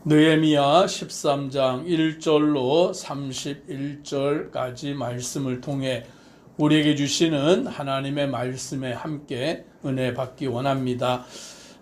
느헤미야 13장 1절로 31절까지 말씀을 통해 우리에게 주시는 하나님의 말씀에 함께 은혜 받기 원합니다.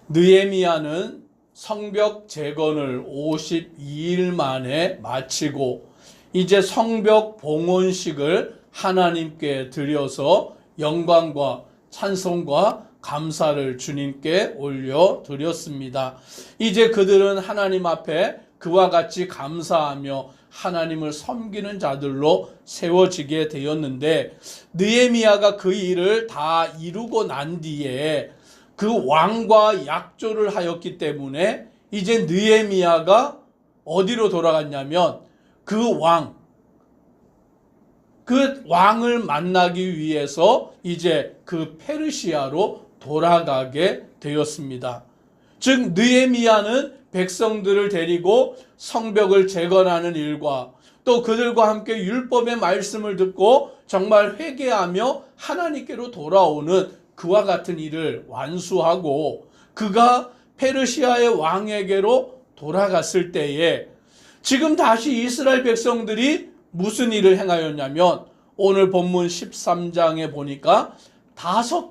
느헤미야는 성벽 재건을 52일 만에 마치고 이제 성벽 봉헌식을 하나님께 드려서 영광과 찬송과 감사를 주님께 올려드렸습니다. 이제 그들은 하나님 앞에 그와 같이 감사하며 하나님을 섬기는 자들로 세워지게 되었는데, 느헤미야가 그 일을 다 이루고 난 뒤에 그 왕과 약조를 하였기 때문에 이제 느헤미야가 어디로 돌아갔냐면 그 왕을 만나기 위해서 이제 그 페르시아로 돌아가게 되었습니다. 즉 느헤미야는 백성들을 데리고 성벽을 재건하는 일과 또 그들과 함께 율법의 말씀을 듣고 정말 회개하며 하나님께로 돌아오는 그와 같은 일을 완수하고 그가 페르시아의 왕에게로 돌아갔을 때에 지금 다시 이스라엘 백성들이 무슨 일을 행하였냐면 오늘 본문 13장에 보니까 다섯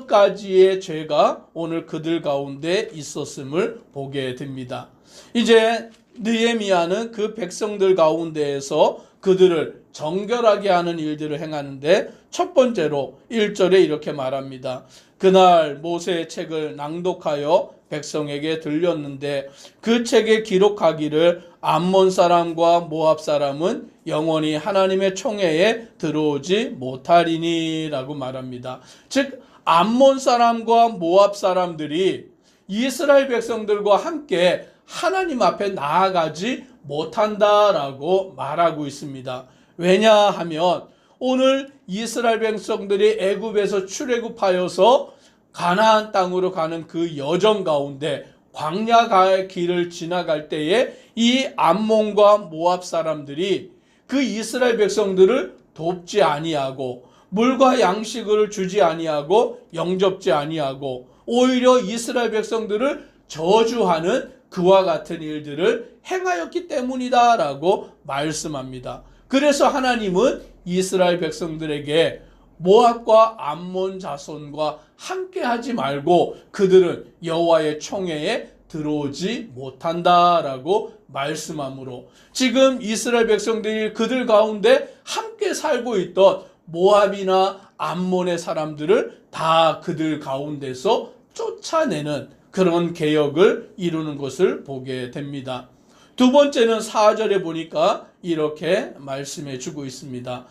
가지의 죄가 오늘 그들 가운데 있었음을 보게 됩니다. 이제 느헤미야는 그 백성들 가운데에서 그들을 정결하게 하는 일들을 행하는데 첫 번째로 1절에 이렇게 말합니다. 그날 모세의 책을 낭독하여 백성에게 들렸는데 그 책에 기록하기를 암몬 사람과 모압 사람은 영원히 하나님의 총회에 들어오지 못하리니 라고 말합니다. 즉 암몬 사람과 모압 사람들이 이스라엘 백성들과 함께 하나님 앞에 나아가지 못한다라고 말하고 있습니다. 왜냐하면 오늘 이스라엘 백성들이 애굽에서 출애굽하여서 가나안 땅으로 가는 그 여정 가운데 광야의 길을 지나갈 때에 이 암몬과 모압 사람들이 그 이스라엘 백성들을 돕지 아니하고 물과 양식을 주지 아니하고 영접지 아니하고 오히려 이스라엘 백성들을 저주하는 그와 같은 일들을 행하였기 때문이다라고 말씀합니다. 그래서 하나님은 이스라엘 백성들에게 모압과 암몬 자손과 함께하지 말고 그들은 여호와의 총회에 들어오지 못한다라고 말씀하므로 지금 이스라엘 백성들이 그들 가운데 함께 살고 있던 모압이나 암몬의 사람들을 다 그들 가운데서 쫓아내는 그런 개혁을 이루는 것을 보게 됩니다. 두 번째는 4절에 보니까 이렇게 말씀해 주고 있습니다.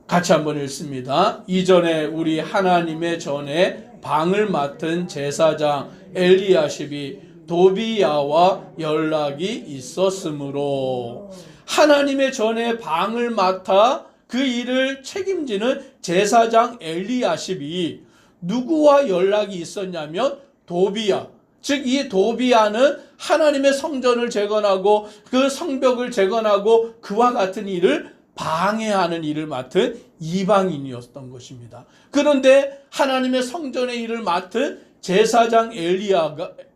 같이 한번 읽습니다. 이전에 우리 하나님의 전에 방을 맡은 제사장 엘리야십이 도비야와 연락이 있었으므로 하나님의 전에 방을 맡아 그 일을 책임지는 제사장 엘리야십이 누구와 연락이 있었냐면 도비야. 즉 이 도비야는 하나님의 성전을 재건하고 그 성벽을 재건하고 그와 같은 일을 방해하는 일을 맡은 이방인이었던 것입니다. 그런데 하나님의 성전의 일을 맡은 제사장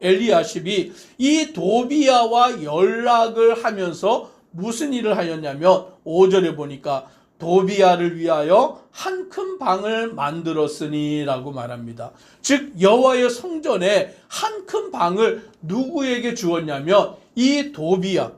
엘리야십이 이 도비야와 연락을 하면서 무슨 일을 하였냐면 5절에 보니까 도비야를 위하여 한 큰 방을 만들었으니 라고 말합니다. 즉 여호와의 성전에 한 큰 방을 누구에게 주었냐면 이 도비야,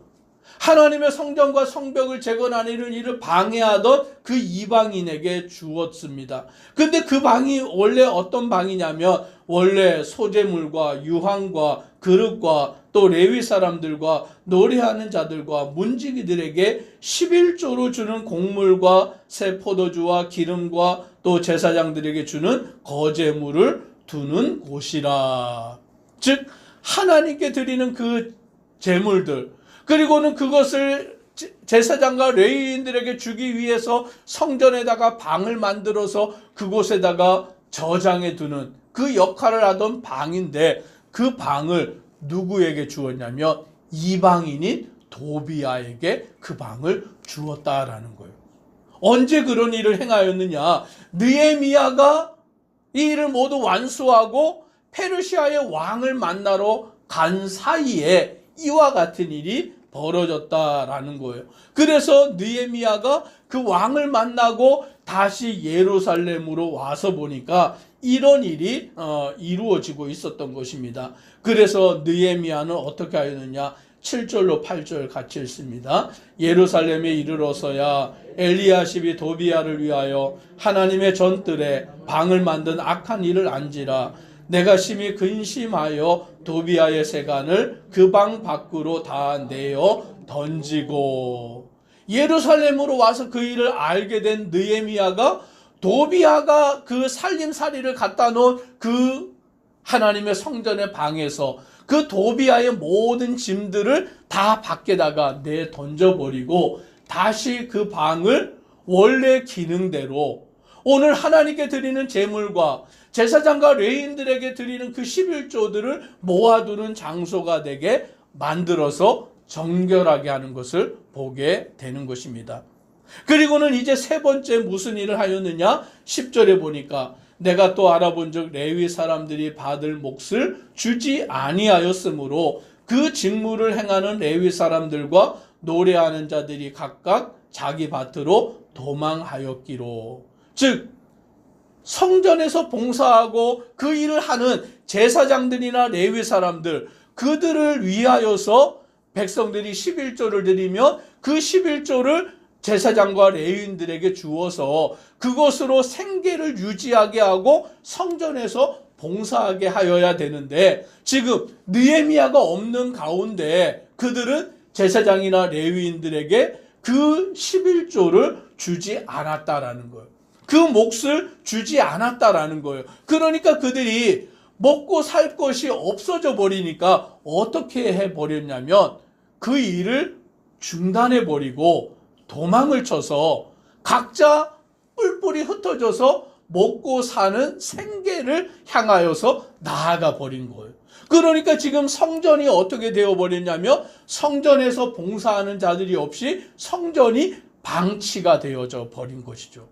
하나님의 성전과 성벽을 재건하는 일을 방해하던 그 이방인에게 주었습니다. 근데 그 방이 원래 어떤 방이냐면 원래 소재물과 유황과 그릇과 또 레위 사람들과 노래하는 자들과 문지기들에게 11조로 주는 곡물과 새 포도주와 기름과 또 제사장들에게 주는 거제물을 두는 곳이라. 즉 하나님께 드리는 그 제물들 그리고는 그것을 제사장과 레위인들에게 주기 위해서 성전에다가 방을 만들어서 그곳에다가 저장해 두는 그 역할을 하던 방인데 그 방을 누구에게 주었냐면 이방인인 도비야에게 그 방을 주었다라는 거예요. 언제 그런 일을 행하였느냐? 느헤미야가 이 일을 모두 완수하고 페르시아의 왕을 만나러 간 사이에 이와 같은 일이 벌어졌다라는 거예요. 그래서 느헤미야가 그 왕을 만나고 다시 예루살렘으로 와서 보니까 이런 일이 이루어지고 있었던 것입니다. 그래서 느헤미야는 어떻게 하였느냐? 7절로 8절 같이 읽습니다. 예루살렘에 이르러서야 엘리야십이 도비야를 위하여 하나님의 전뜰에 방을 만든 악한 일을 안지라. 내가 심히 근심하여 도비야의 세간을 그 방 밖으로 다 내어 던지고. 예루살렘으로 와서 그 일을 알게 된 느헤미야가 도비야가 그 살림살이를 갖다 놓은 그 하나님의 성전의 방에서 그 도비야의 모든 짐들을 다 밖에다가 내 던져버리고 다시 그 방을 원래 기능대로 오늘 하나님께 드리는 제물과 제사장과 레위인들에게 드리는 그 11조들을 모아두는 장소가 되게 만들어서 정결하게 하는 것을 보게 되는 것입니다. 그리고는 이제 세 번째 무슨 일을 하였느냐? 10절에 보니까 내가 또 알아본즉 레위 사람들이 받을 몫을 주지 아니하였으므로 그 직무를 행하는 레위 사람들과 노래하는 자들이 각각 자기 밭으로 도망하였기로. 즉 성전에서 봉사하고 그 일을 하는 제사장들이나 레위 사람들, 그들을 위하여서 백성들이 11조를 드리면 그 11조를 제사장과 레위인들에게 주어서 그것으로 생계를 유지하게 하고 성전에서 봉사하게 하여야 되는데, 지금 느헤미야가 없는 가운데 그들은 제사장이나 레위인들에게 그 11조를 주지 않았다라는 거예요. 그 몫을 주지 않았다라는 거예요. 그러니까 그들이 먹고 살 것이 없어져 버리니까 어떻게 해버렸냐면 그 일을 중단해버리고 도망을 쳐서 각자 뿔뿔이 흩어져서 먹고 사는 생계를 향하여서 나아가 버린 거예요. 그러니까 지금 성전이 어떻게 되어버렸냐면 성전에서 봉사하는 자들이 없이 성전이 방치가 되어져 버린 것이죠.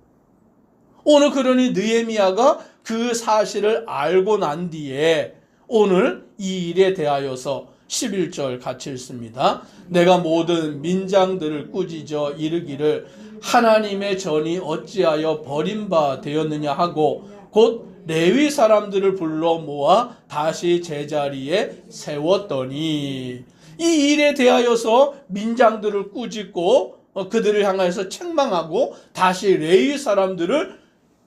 오늘 그러니 느헤미야가 그 사실을 알고 난 뒤에 오늘 이 일에 대하여서 11절 같이 읽습니다. 내가 모든 민장들을 꾸짖어 이르기를 하나님의 전이 어찌하여 버림바 되었느냐 하고 곧 레위 사람들을 불러 모아 다시 제자리에 세웠더니, 이 일에 대하여서 민장들을 꾸짖고 그들을 향해서 책망하고 다시 레위 사람들을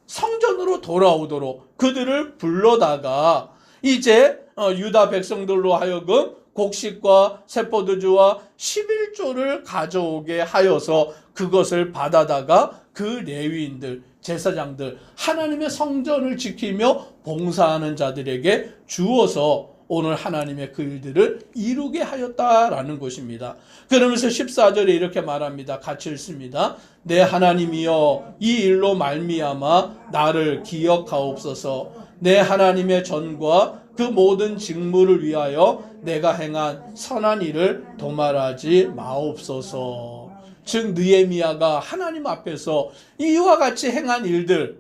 성전으로 돌아오도록 그들을 불러다가 이제 유다 백성들로 하여금 곡식과 새포도주와 11조를 가져오게 하여서 그것을 받아다가 그 레위인들, 제사장들, 하나님의 성전을 지키며 봉사하는 자들에게 주어서 오늘 하나님의 그 일들을 이루게 하였다라는 것입니다. 그러면서 14절에 이렇게 말합니다. 같이 읽습니다. 내 하나님이여 이 일로 말미암아 나를 기억하옵소서. 내 하나님의 전과 그 모든 직무를 위하여 내가 행한 선한 일을 도말하지 마옵소서. 즉 느헤미야가 하나님 앞에서 이와 같이 행한 일들,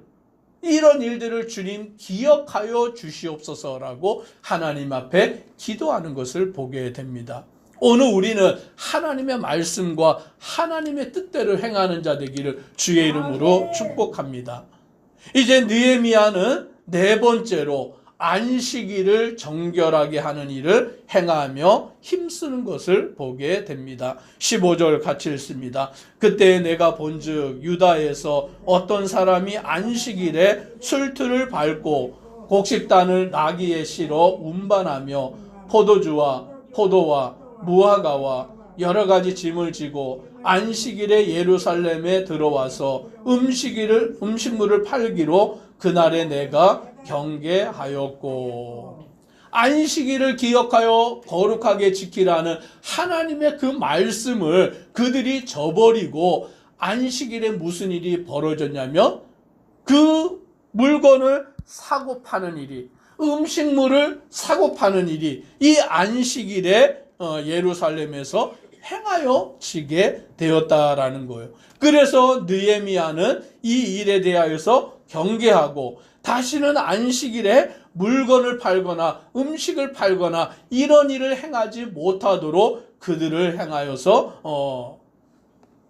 이런 일들을 주님 기억하여 주시옵소서라고 하나님 앞에 기도하는 것을 보게 됩니다. 오늘 우리는 하나님의 말씀과 하나님의 뜻대로 행하는 자 되기를 주의 이름으로 축복합니다. 이제 느헤미야는 네 번째로 안식일을 정결하게 하는 일을 행하며 힘쓰는 것을 보게 됩니다. 15절 같이 읽습니다. 그때 내가 본즉 유다에서 어떤 사람이 안식일에 술틀을 밟고 곡식단을 나귀에 실어 운반하며 포도주와 포도와 무화과와 여러 가지 짐을 지고 안식일에 예루살렘에 들어와서 음식물을 팔기로 그날에 내가 경계하였고. 안식일을 기억하여 거룩하게 지키라는 하나님의 그 말씀을 그들이 저버리고 안식일에 무슨 일이 벌어졌냐면 그 물건을 사고 파는 일이, 음식물을 사고 파는 일이 이 안식일에 예루살렘에서 행하여 지게 되었다라는 거예요. 그래서 느헤미야는 이 일에 대하여서 경계하고 다시는 안식일에 물건을 팔거나 음식을 팔거나 이런 일을 행하지 못하도록 그들을 행하여서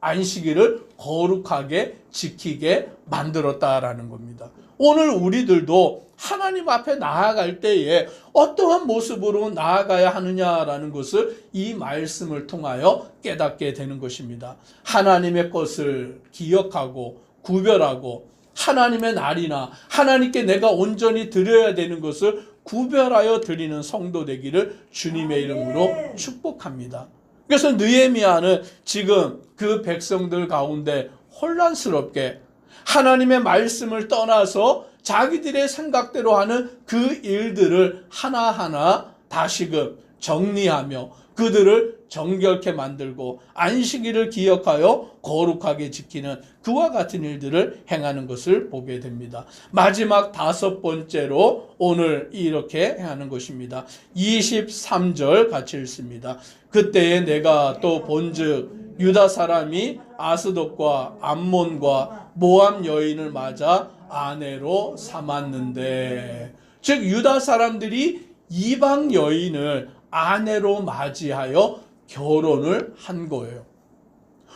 안식일을 거룩하게 지키게 만들었다라는 겁니다. 오늘 우리들도 하나님 앞에 나아갈 때에 어떠한 모습으로 나아가야 하느냐라는 것을 이 말씀을 통하여 깨닫게 되는 것입니다. 하나님의 것을 기억하고 구별하고 하나님의 날이나 하나님께 내가 온전히 드려야 되는 것을 구별하여 드리는 성도 되기를 주님의 이름으로 축복합니다. 그래서 느헤미야는 지금 그 백성들 가운데 혼란스럽게 하나님의 말씀을 떠나서 자기들의 생각대로 하는 그 일들을 하나하나 다시금 정리하며 그들을 정결케 만들고 안식일을 기억하여 거룩하게 지키는 그와 같은 일들을 행하는 것을 보게 됩니다. 마지막 5번째로 오늘 이렇게 행하는 것입니다. 23절 같이 읽습니다. 그때에 내가 또 본즉 유다 사람이 아스돗과 암몬과 모압 여인을 맞아 아내로 삼았는데, 즉 유다 사람들이 이방 여인을 아내로 맞이하여 결혼을 한 거예요.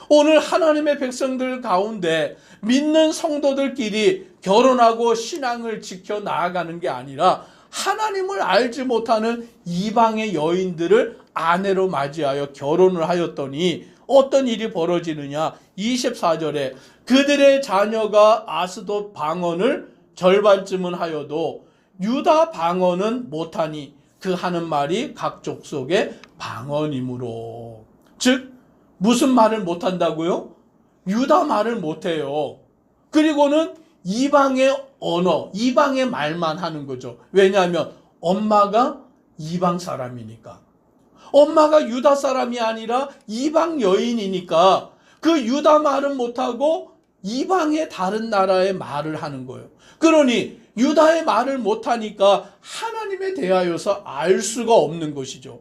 오늘 하나님의 백성들 가운데 믿는 성도들끼리 결혼하고 신앙을 지켜 나아가는 게 아니라 하나님을 알지 못하는 이방의 여인들을 아내로 맞이하여 결혼을 하였더니 어떤 일이 벌어지느냐. 24절에 그들의 자녀가 아스돗 방언을 절반쯤은 하여도 유다 방언은 못하니 그 하는 말이 각 족속의 방언이므로. 즉 무슨 말을 못한다고요? 유다 말을 못해요. 그리고는 이방의 언어, 이방의 말만 하는 거죠. 왜냐하면 엄마가 이방 사람이니까. 엄마가 유다 사람이 아니라 이방 여인이니까 그 유다 말은 못하고 이방의 다른 나라의 말을 하는 거예요. 그러니 유다의 말을 못하니까 하나님에 대하여서 알 수가 없는 것이죠.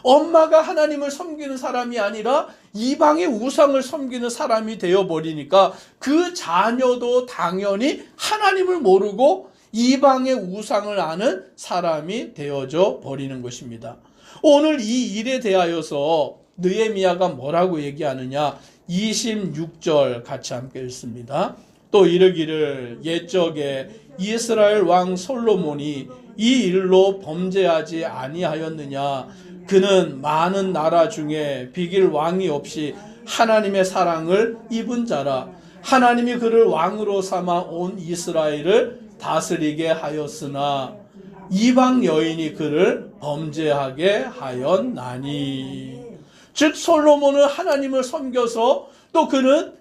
엄마가 하나님을 섬기는 사람이 아니라 이방의 우상을 섬기는 사람이 되어버리니까 그 자녀도 당연히 하나님을 모르고 이방의 우상을 아는 사람이 되어져 버리는 것입니다. 오늘 이 일에 대하여서 느헤미야가 뭐라고 얘기하느냐. 26절 같이 함께 읽습니다. 또 이르기를 옛적에 이스라엘 왕 솔로몬이 이 일로 범죄하지 아니하였느냐. 그는 많은 나라 중에 비길 왕이 없이 하나님의 사랑을 입은 자라. 하나님이 그를 왕으로 삼아 온 이스라엘을 다스리게 하였으나 이방 여인이 그를 범죄하게 하였나니. 즉 솔로몬은 하나님을 섬겨서 또 그는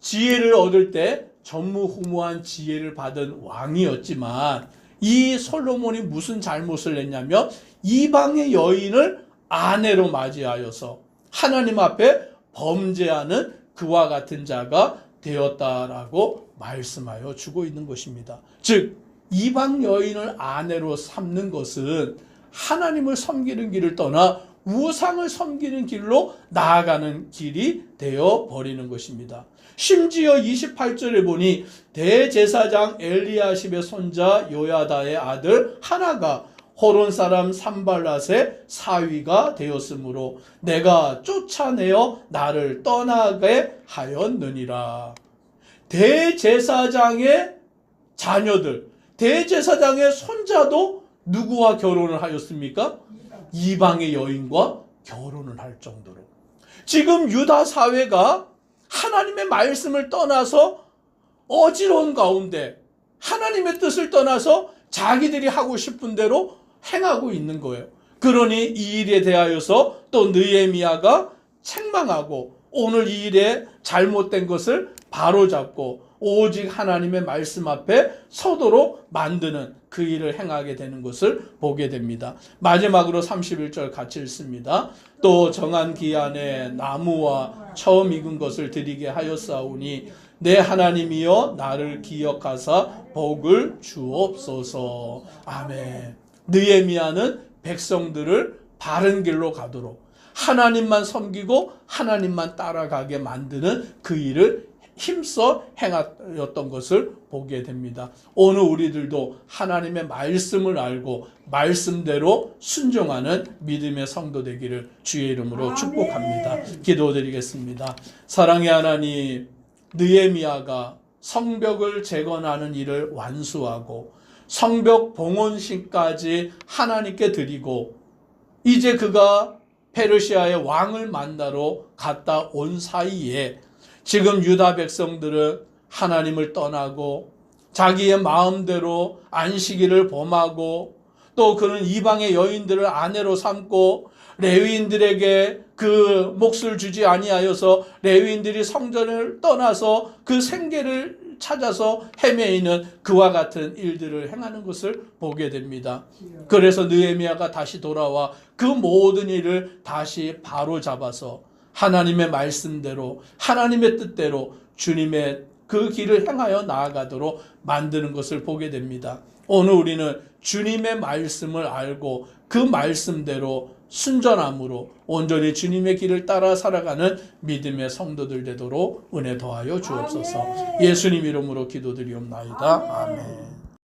지혜를 얻을 때 전무후무한 지혜를 받은 왕이었지만 이 솔로몬이 무슨 잘못을 했냐면 이방의 여인을 아내로 맞이하여서 하나님 앞에 범죄하는 그와 같은 자가 되었다라고 말씀하여 주고 있는 것입니다. 즉 이방 여인을 아내로 삼는 것은 하나님을 섬기는 길을 떠나 우상을 섬기는 길로 나아가는 길이 되어 버리는 것입니다. 심지어 28절에 보니 대제사장 엘리야십의 손자 요야다의 아들 하나가 호론 사람 산발랏의 사위가 되었으므로 내가 쫓아내어 나를 떠나게 하였느니라. 대제사장의 자녀들, 대제사장의 손자도 누구와 결혼을 하였습니까? 이방의 여인과 결혼을 할 정도로. 지금 유다 사회가 하나님의 말씀을 떠나서 어지러운 가운데 하나님의 뜻을 떠나서 자기들이 하고 싶은 대로 행하고 있는 거예요. 그러니 이 일에 대하여서 또 느헤미야가 책망하고 오늘 이 일에 잘못된 것을 바로잡고 오직 하나님의 말씀 앞에 서도록 만드는 그 일을 행하게 되는 것을 보게 됩니다. 마지막으로 31절 같이 읽습니다. 또 정한 기한에 나무와 처음 익은 것을 드리게 하였사오니 내 하나님이여 나를 기억하사 복을 주옵소서. 아멘. 느헤미야는 백성들을 바른 길로 가도록 하나님만 섬기고 하나님만 따라가게 만드는 그 일을 힘써 행하였던 것을 보게 됩니다. 오늘 우리들도 하나님의 말씀을 알고 말씀대로 순종하는 믿음의 성도 되기를 주의 이름으로 축복합니다. 기도드리겠습니다. 사랑의 하나님, 느헤미야가 성벽을 재건하는 일을 완수하고 성벽 봉헌신까지 하나님께 드리고 이제 그가 페르시아의 왕을 만나러 갔다 온 사이에 지금 유다 백성들은 하나님을 떠나고 자기의 마음대로 안식일을 범하고 또 그는 이방의 여인들을 아내로 삼고 레위인들에게 그 몫을 주지 아니하여서 레위인들이 성전을 떠나서 그 생계를 찾아서 헤매이는 그와 같은 일들을 행하는 것을 보게 됩니다. 그래서 느헤미야가 다시 돌아와 그 모든 일을 다시 바로잡아서 하나님의 말씀대로 하나님의 뜻대로 주님의 그 길을 행하여 나아가도록 만드는 것을 보게 됩니다. 오늘 우리는 주님의 말씀을 알고 그 말씀대로 순전함으로 온전히 주님의 길을 따라 살아가는 믿음의 성도들 되도록 은혜 더하여 주옵소서. 예수님 이름으로 기도드리옵나이다. 아멘.